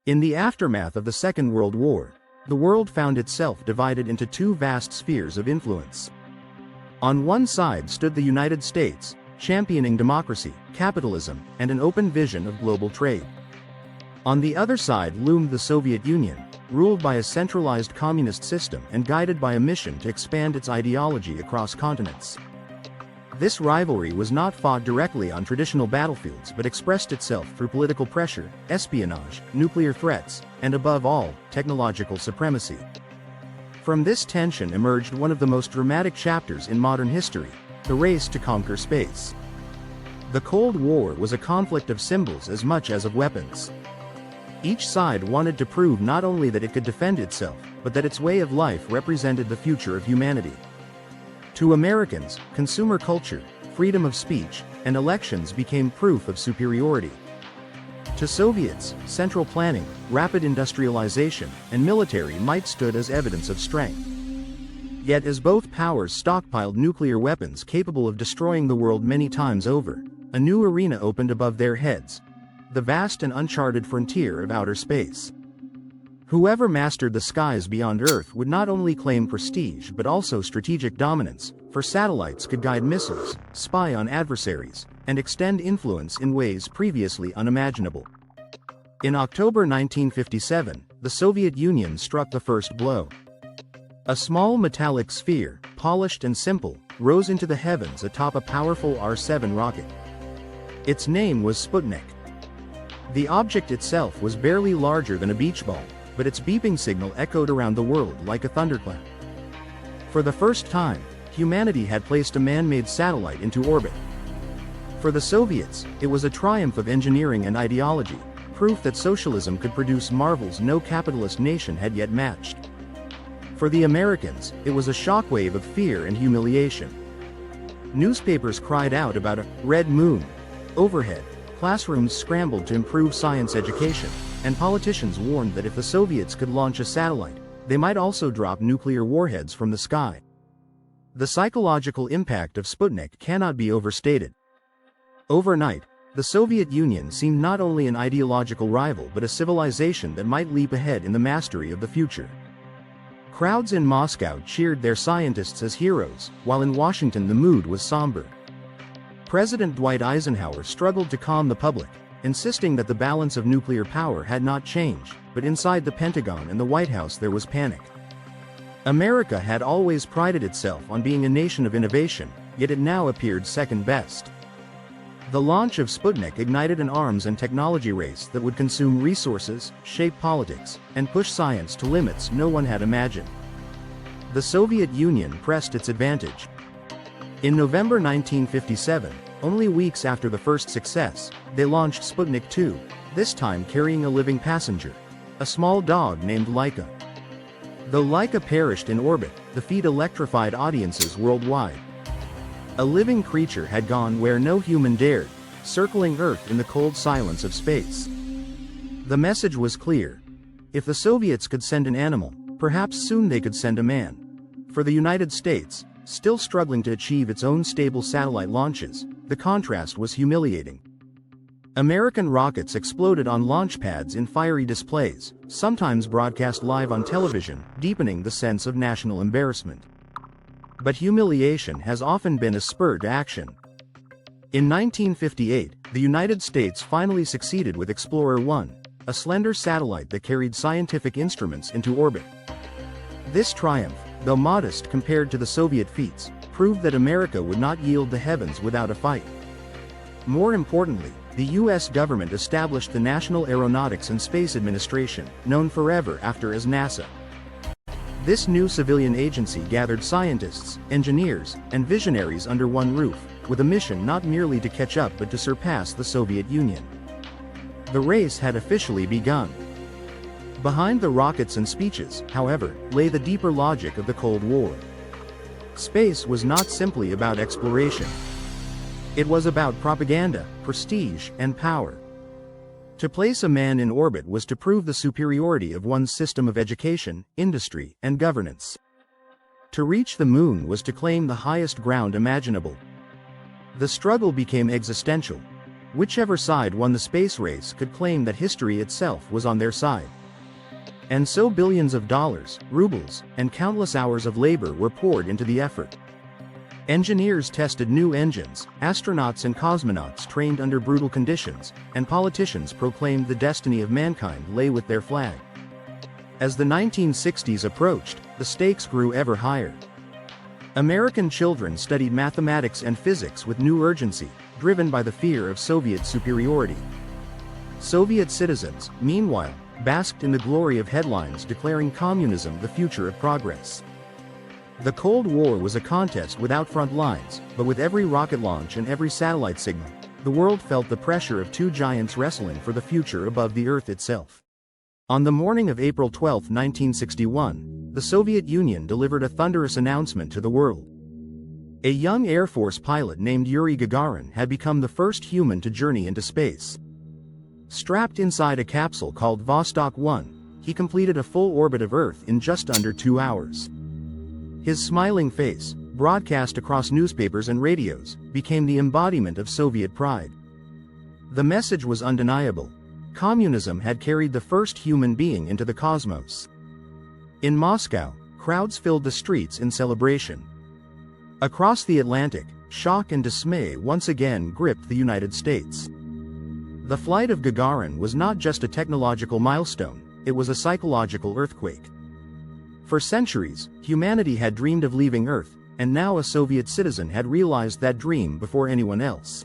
In the aftermath of the Second World War, the world found itself divided into two vast spheres of influence. On one side stood the United States, championing democracy, capitalism, and an open vision of global trade. On the other side loomed the Soviet Union, ruled by a centralized communist system and guided by a mission to expand its ideology across continents. This rivalry was not fought directly on traditional battlefields but expressed itself through political pressure, espionage, nuclear threats, and above all, technological supremacy. From this tension emerged one of the most dramatic chapters in modern history, the race to conquer space. The Cold War was a conflict of symbols as much as of weapons. Each side wanted to prove not only that it could defend itself, but that its way of life represented the future of humanity. To Americans, consumer culture, freedom of speech, and elections became proof of superiority. To Soviets, central planning, rapid industrialization, and military might stood as evidence of strength. Yet as both powers stockpiled nuclear weapons capable of destroying the world many times over, a new arena opened above their heads: the vast and uncharted frontier of outer space. Whoever mastered the skies beyond Earth would not only claim prestige but also strategic dominance, for satellites could guide missiles, spy on adversaries, and extend influence in ways previously unimaginable. In October 1957, the Soviet Union struck the first blow. A small metallic sphere, polished and simple, rose into the heavens atop a powerful R-7 rocket. Its name was Sputnik. The object itself was barely larger than a beach ball, but its beeping signal echoed around the world like a thunderclap. For the first time, humanity had placed a man-made satellite into orbit. For the Soviets, it was a triumph of engineering and ideology, proof that socialism could produce marvels no capitalist nation had yet matched. For the Americans, it was a shockwave of fear and humiliation. Newspapers cried out about a red moon overhead, classrooms scrambled to improve science education, and politicians warned that if the Soviets could launch a satellite, they might also drop nuclear warheads from the sky. The psychological impact of Sputnik cannot be overstated. Overnight, the Soviet Union seemed not only an ideological rival but a civilization that might leap ahead in the mastery of the future. Crowds in Moscow cheered their scientists as heroes, while in Washington the mood was somber. President Dwight Eisenhower struggled to calm the public, insisting that the balance of nuclear power had not changed, but inside the Pentagon and the White House there was panic. America had always prided itself on being a nation of innovation, yet it now appeared second best. The launch of Sputnik ignited an arms and technology race that would consume resources, shape politics, and push science to limits no one had imagined. The Soviet Union pressed its advantage. In November 1957, only weeks after the first success, they launched Sputnik 2, this time carrying a living passenger, a small dog named Laika. Though Laika perished in orbit, the feat electrified audiences worldwide. A living creature had gone where no human dared, circling Earth in the cold silence of space. The message was clear. If the Soviets could send an animal, perhaps soon they could send a man. For the United States, still struggling to achieve its own stable satellite launches, the contrast was humiliating. American rockets exploded on launch pads in fiery displays, sometimes broadcast live on television, deepening the sense of national embarrassment. But humiliation has often been a spur to action. In 1958, the United States finally succeeded with Explorer 1, a slender satellite that carried scientific instruments into orbit. This triumph, though modest compared to the Soviet feats, proved that America would not yield the heavens without a fight. More importantly, the U.S. government established the National Aeronautics and Space Administration, known forever after as NASA. This new civilian agency gathered scientists, engineers, and visionaries under one roof, with a mission not merely to catch up but to surpass the Soviet Union. The race had officially begun. Behind the rockets and speeches, however, lay the deeper logic of the Cold War. Space was not simply about exploration. It was about propaganda, prestige, and power. To place a man in orbit was to prove the superiority of one's system of education, industry, and governance. To reach the moon was to claim the highest ground imaginable. The struggle became existential. Whichever side won the space race could claim that history itself was on their side. And so billions of dollars, rubles, and countless hours of labor were poured into the effort. Engineers tested new engines, astronauts and cosmonauts trained under brutal conditions, and politicians proclaimed the destiny of mankind lay with their flag. As the 1960s approached, the stakes grew ever higher. American children studied mathematics and physics with new urgency, driven by the fear of Soviet superiority. Soviet citizens, meanwhile, basked in the glory of headlines declaring communism the future of progress. The Cold War was a contest without front lines, but with every rocket launch and every satellite signal, the world felt the pressure of two giants wrestling for the future above the Earth itself. On the morning of April 12, 1961, the Soviet Union delivered a thunderous announcement to the world. A young Air Force pilot named Yuri Gagarin had become the first human to journey into space. Strapped inside a capsule called Vostok 1, he completed a full orbit of Earth in just under 2 hours. His smiling face, broadcast across newspapers and radios, became the embodiment of Soviet pride. The message was undeniable. Communism had carried the first human being into the cosmos. In Moscow, crowds filled the streets in celebration. Across the Atlantic, shock and dismay once again gripped the United States. The flight of Gagarin was not just a technological milestone, it was a psychological earthquake. For centuries, humanity had dreamed of leaving Earth, and now a Soviet citizen had realized that dream before anyone else.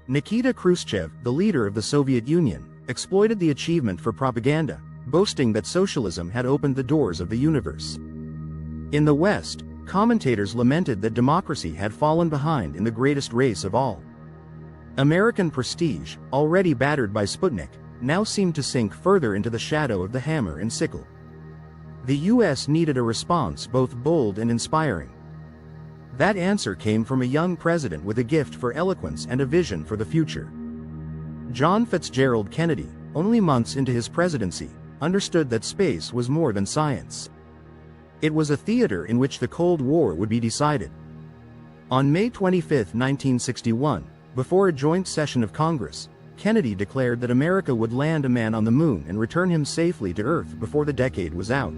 Nikita Khrushchev, the leader of the Soviet Union, exploited the achievement for propaganda, boasting that socialism had opened the doors of the universe. In the West, commentators lamented that democracy had fallen behind in the greatest race of all. American prestige, already battered by Sputnik, now seemed to sink further into the shadow of the hammer and sickle. The U.S. needed a response both bold and inspiring. That answer came from a young president with a gift for eloquence and a vision for the future. John Fitzgerald Kennedy, only months into his presidency, understood that space was more than science. It was a theater in which the Cold War would be decided. On May 25, 1961, before a joint session of Congress, Kennedy declared that America would land a man on the moon and return him safely to Earth before the decade was out.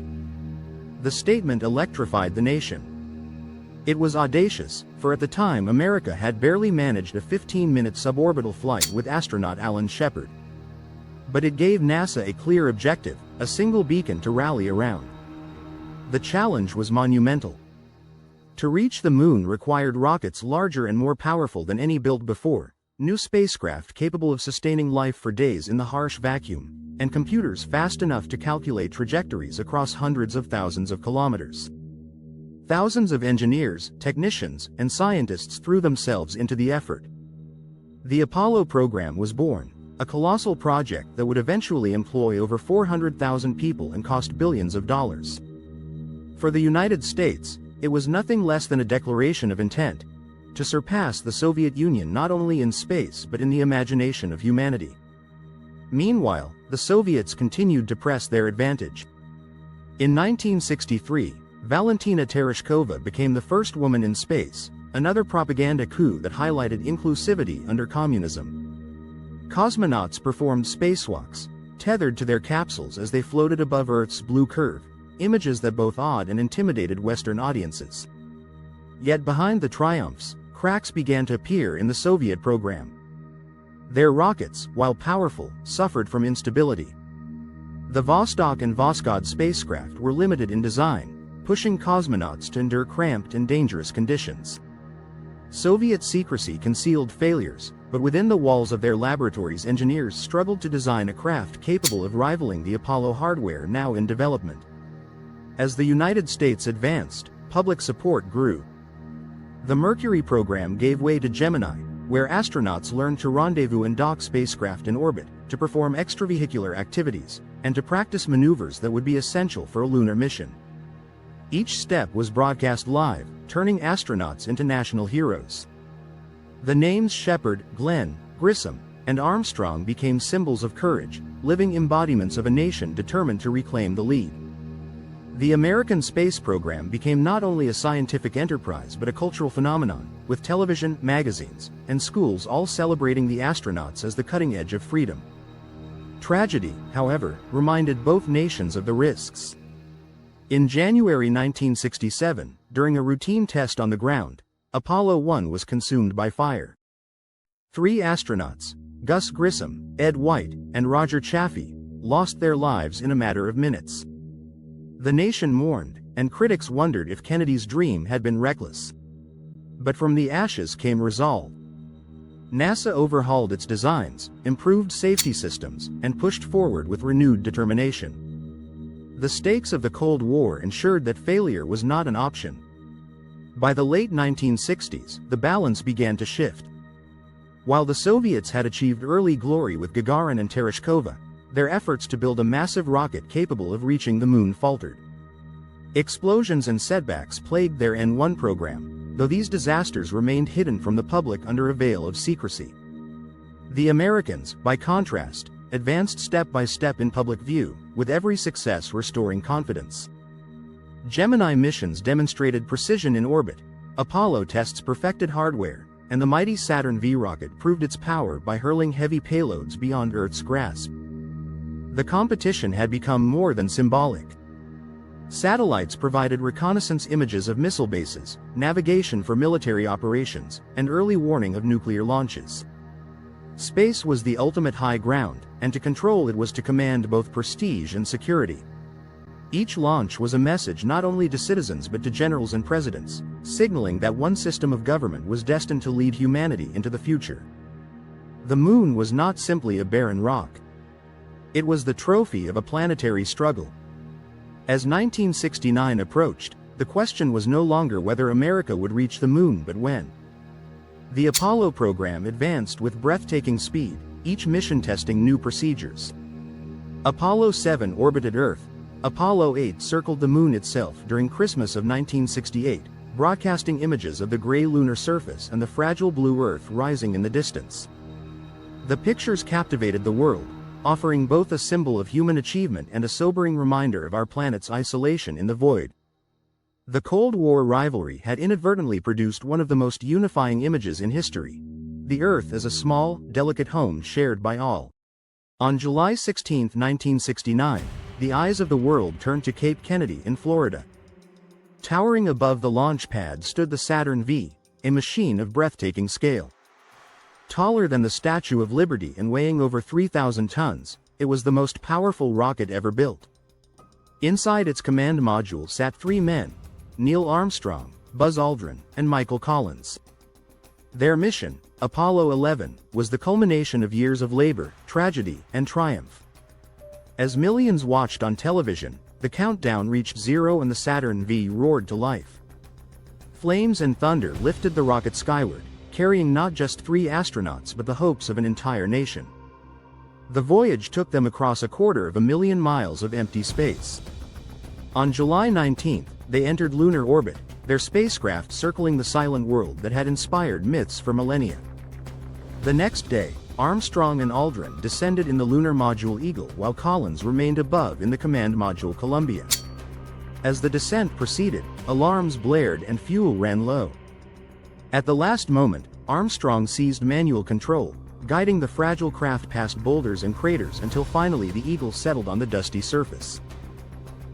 The statement electrified the nation. It was audacious, for at the time America had barely managed a 15-minute suborbital flight with astronaut Alan Shepard. But it gave NASA a clear objective, a single beacon to rally around. The challenge was monumental. To reach the moon required rockets larger and more powerful than any built before, new spacecraft capable of sustaining life for days in the harsh vacuum, and computers fast enough to calculate trajectories across hundreds of thousands of kilometers. Thousands of engineers, technicians, and scientists threw themselves into the effort. The Apollo program was born, a colossal project that would eventually employ over 400,000 people and cost billions of dollars. For the United States, it was nothing less than a declaration of intent to surpass the Soviet Union not only in space but in the imagination of humanity. Meanwhile, the Soviets continued to press their advantage. In 1963, Valentina Tereshkova became the first woman in space, another propaganda coup that highlighted inclusivity under communism. Cosmonauts performed spacewalks, tethered to their capsules as they floated above Earth's blue curve, images that both awed and intimidated Western audiences. Yet behind the triumphs, cracks began to appear in the Soviet program. Their rockets, while powerful, suffered from instability. The Vostok and Voskhod spacecraft were limited in design, pushing cosmonauts to endure cramped and dangerous conditions. Soviet secrecy concealed failures, but within the walls of their laboratories engineers struggled to design a craft capable of rivaling the Apollo hardware now in development. As the United States advanced, public support grew. The Mercury program gave way to Gemini, where astronauts learned to rendezvous and dock spacecraft in orbit, to perform extravehicular activities, and to practice maneuvers that would be essential for a lunar mission. Each step was broadcast live, turning astronauts into national heroes. The names Shepard, Glenn, Grissom, and Armstrong became symbols of courage, living embodiments of a nation determined to reclaim the lead. The American space program became not only a scientific enterprise but a cultural phenomenon, with television, magazines, and schools all celebrating the astronauts as the cutting edge of freedom. Tragedy, however, reminded both nations of the risks. In January 1967, during a routine test on the ground, Apollo 1 was consumed by fire. 3 astronauts, Gus Grissom, Ed White, and Roger Chaffee, lost their lives in a matter of minutes. The nation mourned, and critics wondered if Kennedy's dream had been reckless. But from the ashes came resolve. NASA overhauled its designs, improved safety systems, and pushed forward with renewed determination. The stakes of the Cold War ensured that failure was not an option. By the late 1960s, the balance began to shift. While the Soviets had achieved early glory with Gagarin and Tereshkova, their efforts to build a massive rocket capable of reaching the moon faltered. Explosions and setbacks plagued their N-1 program, though these disasters remained hidden from the public under a veil of secrecy. The Americans, by contrast, advanced step by step in public view, with every success restoring confidence. Gemini missions demonstrated precision in orbit, Apollo tests perfected hardware, and the mighty Saturn V rocket proved its power by hurling heavy payloads beyond Earth's grasp. The competition had become more than symbolic. Satellites provided reconnaissance images of missile bases, navigation for military operations, and early warning of nuclear launches. Space was the ultimate high ground, and to control it was to command both prestige and security. Each launch was a message not only to citizens but to generals and presidents, signaling that one system of government was destined to lead humanity into the future. The moon was not simply a barren rock. It was the trophy of a planetary struggle. As 1969 approached, the question was no longer whether America would reach the moon but when. The Apollo program advanced with breathtaking speed, each mission testing new procedures. Apollo 7 orbited Earth. Apollo 8 circled the moon itself during Christmas of 1968, broadcasting images of the gray lunar surface and the fragile blue Earth rising in the distance. The pictures captivated the world, offering both a symbol of human achievement and a sobering reminder of our planet's isolation in the void. The Cold War rivalry had inadvertently produced one of the most unifying images in history: the Earth as a small, delicate home shared by all. On July 16, 1969, the eyes of the world turned to Cape Kennedy in Florida. Towering above the launch pad stood the Saturn V, a machine of breathtaking scale. Taller than the Statue of Liberty and weighing over 3,000 tons, it was the most powerful rocket ever built. Inside its command module sat 3 men: Neil Armstrong, Buzz Aldrin, and Michael Collins. Their mission, Apollo 11, was the culmination of years of labor, tragedy, and triumph. As millions watched on television, the countdown reached 0 and the Saturn V roared to life. Flames and thunder lifted the rocket skyward, carrying not just 3 astronauts but the hopes of an entire nation. The voyage took them across 250,000 miles of empty space. On July 19, they entered lunar orbit, their spacecraft circling the silent world that had inspired myths for millennia. The next day, Armstrong and Aldrin descended in the lunar module Eagle while Collins remained above in the command module Columbia. As the descent proceeded, alarms blared and fuel ran low. At the last moment, Armstrong seized manual control, guiding the fragile craft past boulders and craters until finally the Eagle settled on the dusty surface.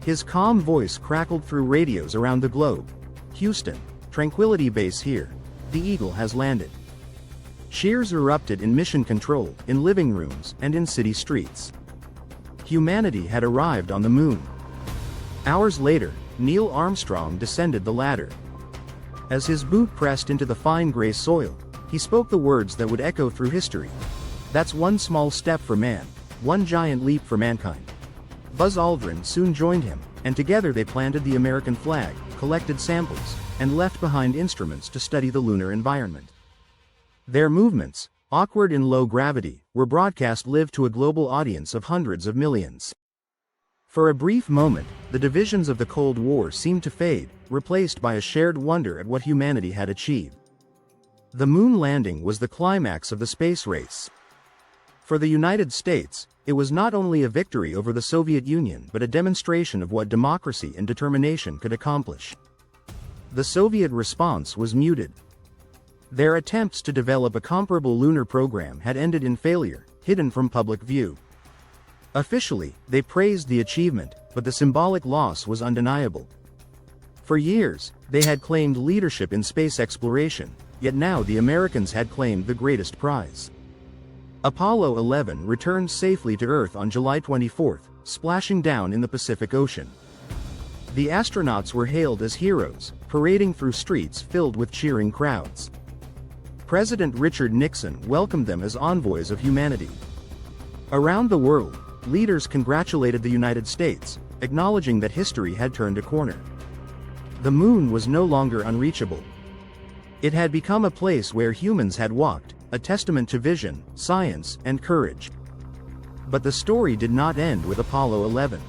His calm voice crackled through radios around the globe. "Houston, Tranquility Base here. The Eagle has landed." Cheers erupted in mission control, in living rooms, and in city streets. Humanity had arrived on the moon. Hours later, Neil Armstrong descended the ladder. As his boot pressed into the fine gray soil, he spoke the words that would echo through history. "That's one small step for man, one giant leap for mankind." Buzz Aldrin soon joined him, and together they planted the American flag, collected samples, and left behind instruments to study the lunar environment. Their movements, awkward in low gravity, were broadcast live to a global audience of hundreds of millions. For a brief moment, the divisions of the Cold War seemed to fade, replaced by a shared wonder at what humanity had achieved. The moon landing was the climax of the space race. For the United States, It was not only a victory over the Soviet Union but a demonstration of what democracy and determination could accomplish. The Soviet response was muted. Their attempts to develop a comparable lunar program had ended in failure, hidden from public view. Officially, they praised the achievement, but the symbolic loss was undeniable. For years, they had claimed leadership in space exploration, yet now the Americans had claimed the greatest prize. Apollo 11 returned safely to Earth on July 24, splashing down in the Pacific Ocean. The astronauts were hailed as heroes, parading through streets filled with cheering crowds. President Richard Nixon welcomed them as envoys of humanity. Around the world, leaders congratulated the United States, acknowledging that history had turned a corner. The moon was no longer unreachable. It had become a place where humans had walked, a testament to vision, science, and courage. But the story did not end with Apollo 11.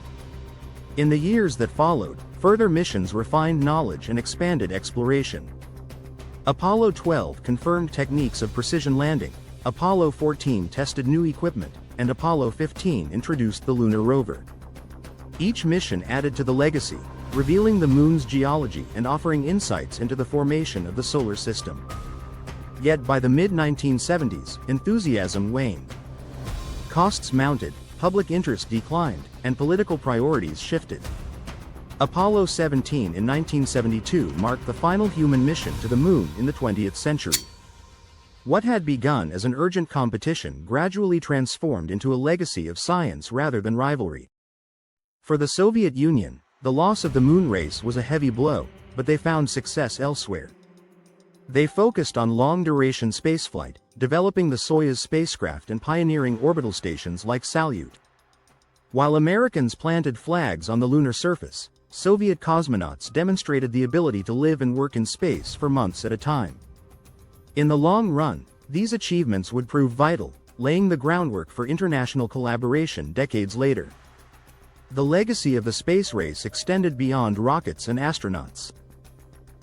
In the years that followed, further missions refined knowledge and expanded exploration. Apollo 12 confirmed techniques of precision landing, Apollo 14 tested new equipment, and Apollo 15 introduced the lunar rover. Each mission added to the legacy, revealing the moon's geology and offering insights into the formation of the solar system. Yet by the mid-1970s, enthusiasm waned. Costs mounted, public interest declined, and political priorities shifted. Apollo 17 in 1972 marked the final human mission to the moon in the 20th century. What had begun as an urgent competition gradually transformed into a legacy of science rather than rivalry. For the Soviet Union, the loss of the moon race was a heavy blow, but they found success elsewhere. They focused on long-duration spaceflight, developing the Soyuz spacecraft and pioneering orbital stations like Salyut. While Americans planted flags on the lunar surface, Soviet cosmonauts demonstrated the ability to live and work in space for months at a time. In the long run, these achievements would prove vital, laying the groundwork for international collaboration decades later. The legacy of the space race extended beyond rockets and astronauts.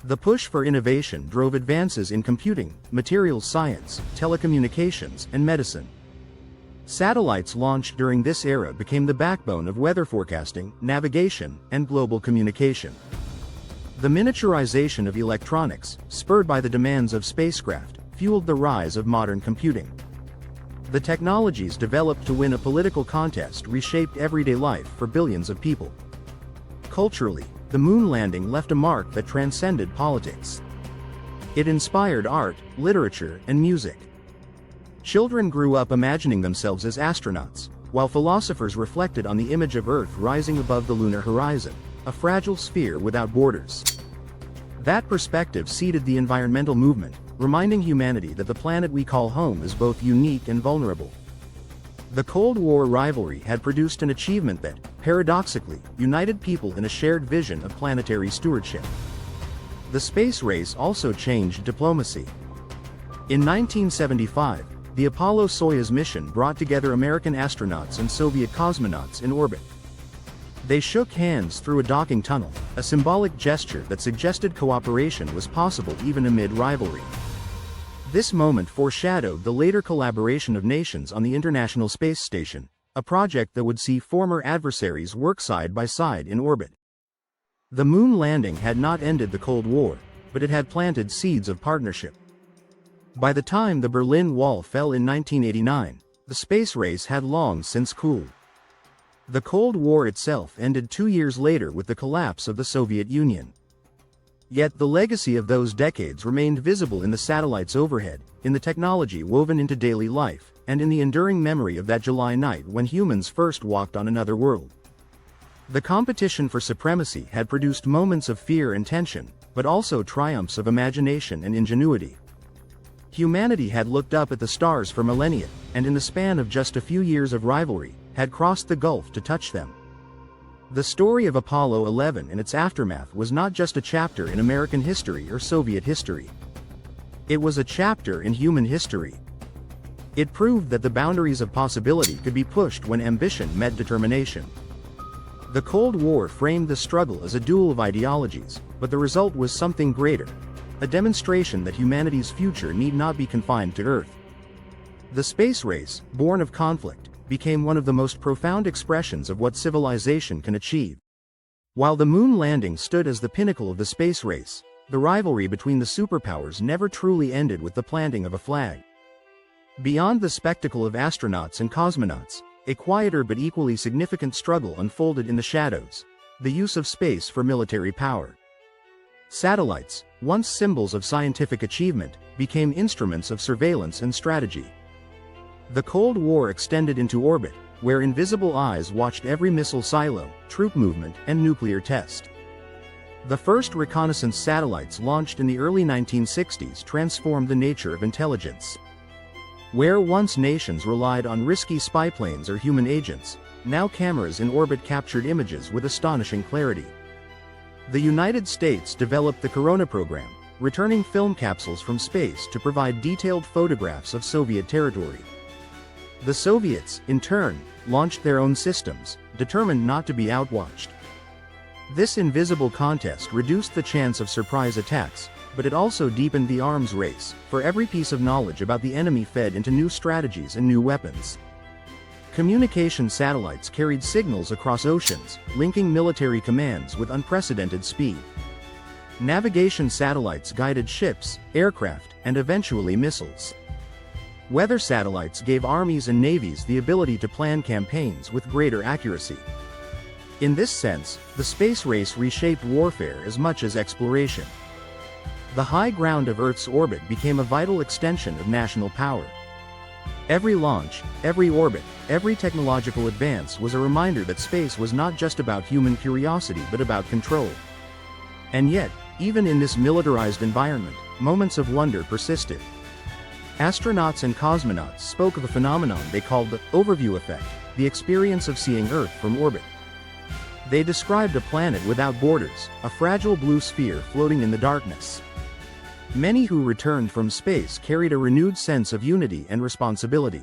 The push for innovation drove advances in computing, materials science, telecommunications, and medicine. Satellites launched during this era became the backbone of weather forecasting, navigation, and global communication. The miniaturization of electronics, spurred by the demands of spacecraft, fueled the rise of modern computing. The technologies developed to win a political contest reshaped everyday life for billions of people. Culturally, the moon landing left a mark that transcended politics. It inspired art, literature, and music. Children grew up imagining themselves as astronauts, while philosophers reflected on the image of Earth rising above the lunar horizon, a fragile sphere without borders. That perspective seeded the environmental movement, reminding humanity that the planet we call home is both unique and vulnerable. The Cold War rivalry had produced an achievement that, paradoxically, united people in a shared vision of planetary stewardship. The space race also changed diplomacy. In 1975, the Apollo-Soyuz mission brought together American astronauts and Soviet cosmonauts in orbit. They shook hands through a docking tunnel, a symbolic gesture that suggested cooperation was possible even amid rivalry. This moment foreshadowed the later collaboration of nations on the International Space Station, a project that would see former adversaries work side by side in orbit. The moon landing had not ended the Cold War, but it had planted seeds of partnership. By the time the Berlin Wall fell in 1989, the space race had long since cooled. The Cold War itself ended 2 years later with the collapse of the Soviet Union. Yet the legacy of those decades remained visible in the satellites overhead, in the technology woven into daily life, and in the enduring memory of that July night when humans first walked on another world. The competition for supremacy had produced moments of fear and tension, but also triumphs of imagination and ingenuity. Humanity had looked up at the stars for millennia, and in the span of just a few years of rivalry, had crossed the gulf to touch them. The story of Apollo 11 and its aftermath was not just a chapter in American history or Soviet history. It was a chapter in human history. It proved that the boundaries of possibility could be pushed when ambition met determination. The Cold War framed the struggle as a duel of ideologies, but the result was something greater, a demonstration that humanity's future need not be confined to Earth. The space race, born of conflict, became one of the most profound expressions of what civilization can achieve. While the moon landing stood as the pinnacle of the space race, the rivalry between the superpowers never truly ended with the planting of a flag. Beyond the spectacle of astronauts and cosmonauts, a quieter but equally significant struggle unfolded in the shadows: the use of space for military power. Satellites, once symbols of scientific achievement, became instruments of surveillance and strategy. The Cold War extended into orbit, where invisible eyes watched every missile silo, troop movement, and nuclear test. The first reconnaissance satellites launched in the early 1960s transformed the nature of intelligence. Where once nations relied on risky spy planes or human agents, now cameras in orbit captured images with astonishing clarity. The United States developed the Corona program, returning film capsules from space to provide detailed photographs of Soviet territory. The Soviets, in turn, launched their own systems, determined not to be outwatched. This invisible contest reduced the chance of surprise attacks, but it also deepened the arms race, for every piece of knowledge about the enemy fed into new strategies and new weapons. Communication satellites carried signals across oceans, linking military commands with unprecedented speed. Navigation satellites guided ships, aircraft, and eventually missiles. Weather satellites gave armies and navies the ability to plan campaigns with greater accuracy. In this sense, the space race reshaped warfare as much as exploration. The high ground of Earth's orbit became a vital extension of national power. Every launch, every orbit, every technological advance was a reminder that space was not just about human curiosity but about control. And yet, even in this militarized environment, moments of wonder persisted. Astronauts and cosmonauts spoke of a phenomenon they called the overview effect, the experience of seeing Earth from orbit. They described a planet without borders, a fragile blue sphere floating in the darkness. Many who returned from space carried a renewed sense of unity and responsibility.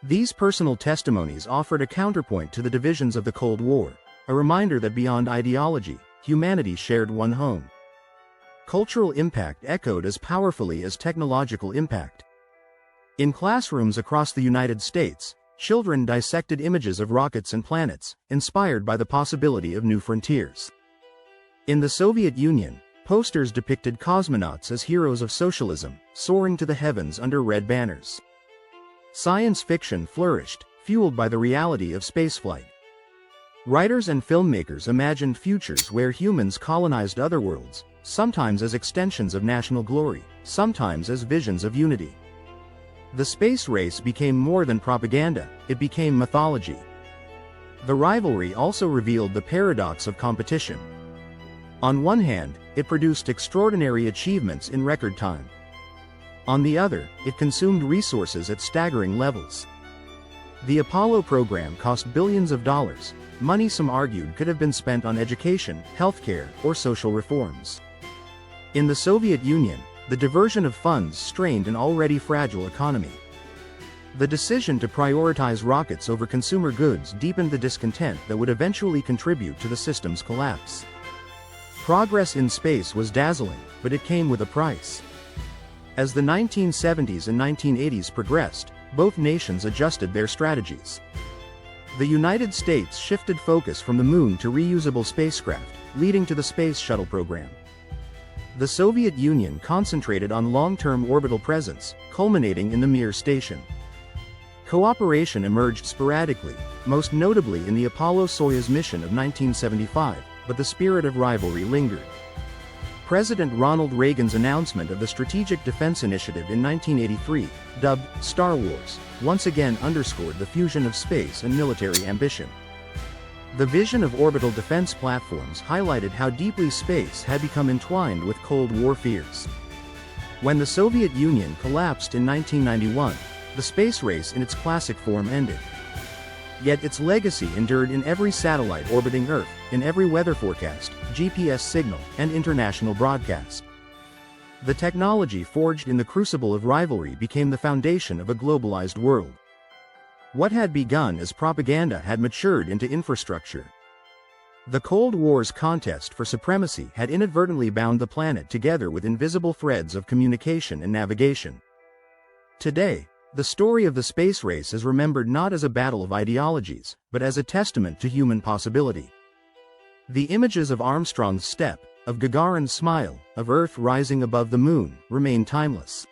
These personal testimonies offered a counterpoint to the divisions of the Cold War, a reminder that beyond ideology, humanity shared one home. Cultural impact echoed as powerfully as technological impact. In classrooms across the United States, children dissected images of rockets and planets, inspired by the possibility of new frontiers. In the Soviet Union, posters depicted cosmonauts as heroes of socialism, soaring to the heavens under red banners. Science fiction flourished, fueled by the reality of spaceflight. Writers and filmmakers imagined futures where humans colonized other worlds, sometimes as extensions of national glory, sometimes as visions of unity. The space race became more than propaganda, it became mythology. The rivalry also revealed the paradox of competition. On one hand, it produced extraordinary achievements in record time. On the other, it consumed resources at staggering levels. The Apollo program cost billions of dollars, money some argued could have been spent on education, healthcare, or social reforms. In the Soviet Union, the diversion of funds strained an already fragile economy. The decision to prioritize rockets over consumer goods deepened the discontent that would eventually contribute to the system's collapse. Progress in space was dazzling, but it came with a price. As the 1970s and 1980s progressed, both nations adjusted their strategies. The United States shifted focus from the moon to reusable spacecraft, leading to the Space Shuttle program. The Soviet Union concentrated on long-term orbital presence, culminating in the Mir station. Cooperation emerged sporadically, most notably in the Apollo-Soyuz mission of 1975, but the spirit of rivalry lingered. President Ronald Reagan's announcement of the Strategic Defense Initiative in 1983, dubbed Star Wars, once again underscored the fusion of space and military ambition. The vision of orbital defense platforms highlighted how deeply space had become entwined with Cold War fears. When the Soviet Union collapsed in 1991, the space race in its classic form ended. Yet its legacy endured in every satellite orbiting Earth, in every weather forecast, GPS signal, and international broadcast. The technology forged in the crucible of rivalry became the foundation of a globalized world. What had begun as propaganda had matured into infrastructure. The Cold War's contest for supremacy had inadvertently bound the planet together with invisible threads of communication and navigation. Today, The story of the space race is remembered not as a battle of ideologies, but as a testament to human possibility. The images of Armstrong's step, of Gagarin's smile, of Earth rising above the moon, remain timeless.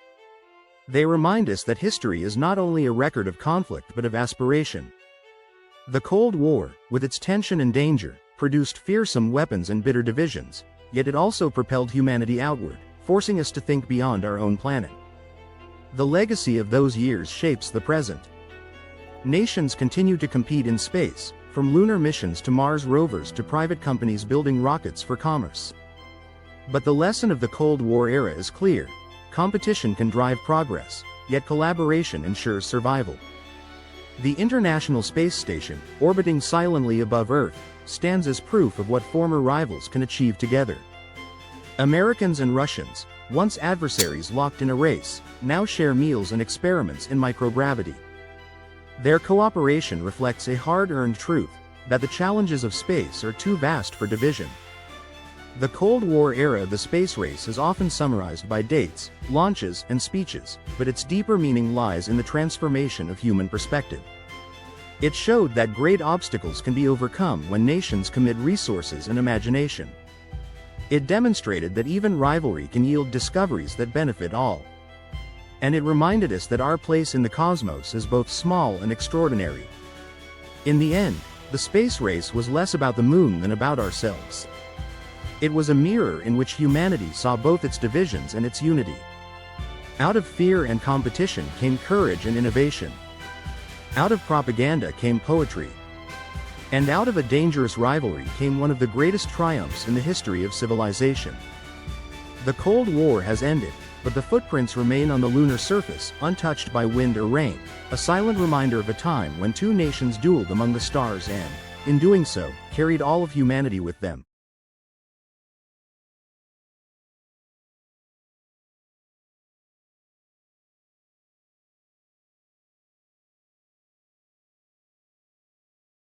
They remind us that history is not only a record of conflict but of aspiration. The Cold War, with its tension and danger, produced fearsome weapons and bitter divisions, yet it also propelled humanity outward, forcing us to think beyond our own planet. The legacy of those years shapes the present. Nations continue to compete in space, from lunar missions to Mars rovers to private companies building rockets for commerce. But the lesson of the Cold War era is clear: competition can drive progress, yet collaboration ensures survival. The International Space Station, orbiting silently above Earth, stands as proof of what former rivals can achieve together. Americans and Russians, once adversaries locked in a race, now share meals and experiments in microgravity. Their cooperation reflects a hard-earned truth, that the challenges of space are too vast for division. The Cold War era of the space race is often summarized by dates, launches, and speeches, but its deeper meaning lies in the transformation of human perspective. It showed that great obstacles can be overcome when nations commit resources and imagination. It demonstrated that even rivalry can yield discoveries that benefit all. And it reminded us that our place in the cosmos is both small and extraordinary. In the end, the space race was less about the moon than about ourselves. It was a mirror in which humanity saw both its divisions and its unity. Out of fear and competition came courage and innovation. Out of propaganda came poetry. And out of a dangerous rivalry came one of the greatest triumphs in the history of civilization. The Cold War has ended, but the footprints remain on the lunar surface, untouched by wind or rain, a silent reminder of a time when two nations dueled among the stars and, in doing so, carried all of humanity with them.